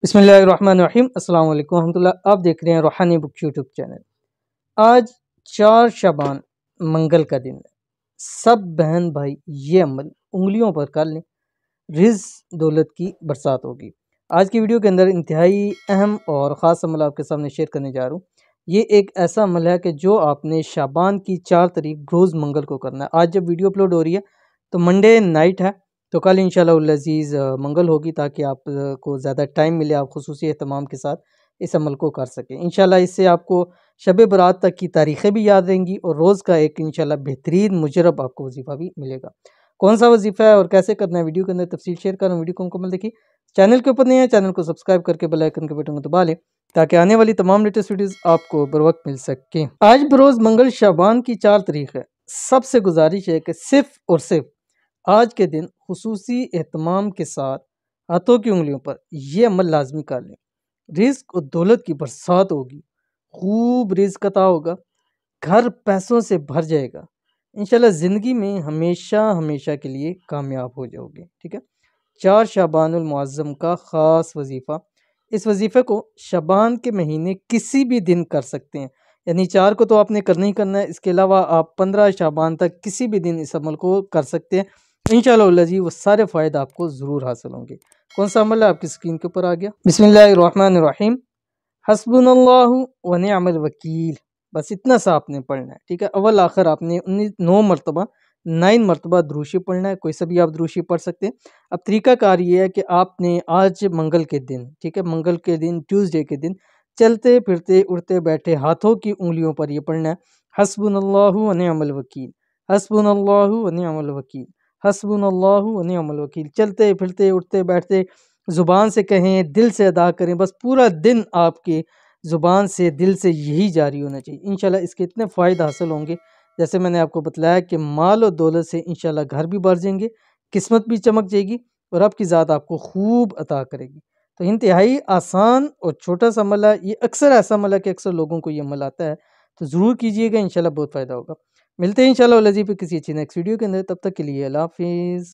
बिस्मिल्लाहिर्रहमानिर्रहीम अस्सलाम वालेकुम रहमतुल्लाह। आप देख रहे हैं रूहानी बुक यूट्यूब चैनल। आज 4 शाबान मंगल का दिन है। सब बहन भाई ये अमल उंगलियों पर कर लें, रिज़्क दौलत की बरसात होगी। आज की वीडियो के अंदर इंतहाई अहम और ख़ास अमल आपके सामने शेयर करने जा रहा हूँ। ये एक ऐसा अमल है कि जो आपने शाबान की 4 तारीख रोज़ मंगल को करना है। आज जब वीडियो अपलोड हो रही है तो मंडे नाइट है, तो कल इंशाअल्लाह अज़ीज़ मंगल होगी, ताकि आप को ज़्यादा टाइम मिले, आप खुसूसी एहतमाम के साथ इस अमल को कर सकें। इंशाअल्लाह इससे आपको शब बारात तक की तारीख़ें भी याद रहेंगी और रोज़ का एक इंशाअल्लाह बेहतरीन मुजरब आपको वजीफ़ा भी मिलेगा। कौन सा वजीफ़ा है और कैसे करना है, वीडियो के अंदर तफसील शेयर कर रहा हूँ। वीडियो को मुकम्मल देखिए। चैनल के ऊपर नहीं है, चैनल को सब्सक्राइब करके बेल आइकन के बटन को दबा लें, ताकि आने वाली तमाम लेटेस्ट वीडियोस आपको बर वक्त मिल सकें। आज बरोज़ मंगल शाबान की 4 तारीख है। सबसे गुजारिश है कि सिर्फ और सिर्फ आज के दिन खुसूसी एहतमाम के साथ हाथों की उंगलियों पर यह अमल लाजमी कर लें। रिज़्क और दौलत की बरसात होगी, खूब रिज़्क अता होगा, घर पैसों से भर जाएगा। इंशाल्लाह ज़िंदगी में हमेशा हमेशा के लिए कामयाब हो जाओगे। ठीक है। 4 शाबानुल मुअज़्ज़म का ख़ास वजीफ़ा। इस वजीफ़े को शाबान के महीने किसी भी दिन कर सकते हैं, यानी 4 को तो आपने करना ही करना है। इसके अलावा आप 15 शाबान तक किसी भी दिन इस अमल को कर सकते हैं। इंशाअल्लाह जी वो सारे फ़ायदे आपको ज़रूर हासिल होंगे। कौन सा अमल है, आपकी स्क्रीन के ऊपर आ गया। बिस्मिल्लाहिर्रहमानिर्रहीम। हस्बुनल्लाहु व निअमल वकील। बस इतना सा आपने पढ़ना है। ठीक है। अव्वल आखिर आपने 9 मरतबा 9 मरतबा दुरूशी पढ़ना है। कोई सा भी आप दुरूशी पढ़ सकते हैं। अब तरीकाकार ये है कि आपने आज मंगल के दिन, ठीक है, मंगल के दिन ट्यूसडे के दिन चलते फिरते उठते बैठे हाथों की उंगलियों पर ये पढ़ना है, हस्बुनल्लाहु व निअमल वकील, हस्बुनल्लाहु व निअमल वकील, हस्बुनल्लाहु व निअमल वकील। चलते फिरते उठते बैठते ज़ुबान से कहें, दिल से अदा करें। बस पूरा दिन आपके ज़ुबान से दिल से यही जारी होना चाहिए। इंशाल्लाह इसके इतने फ़ायदे हासिल होंगे, जैसे मैंने आपको बताया कि माल और दौलत से इंशाल्लाह घर भी भर जाएंगे, किस्मत भी चमक जाएगी और आपकी ज़ात आपको खूब अता करेगी। तो इंतहाई आसान और छोटा सा अमल है। ये अक्सर ऐसा अमल है कि अक्सर लोगों को ये अमल आता है, तो ज़रूर कीजिएगा। इंशाल्लाह बहुत फ़ायदा होगा। मिलते हैं इंशाल्लाह किसी अच्छी नेक्स्ट वीडियो के अंदर। तब तक के लिए अल्लाह हाफ़िज़।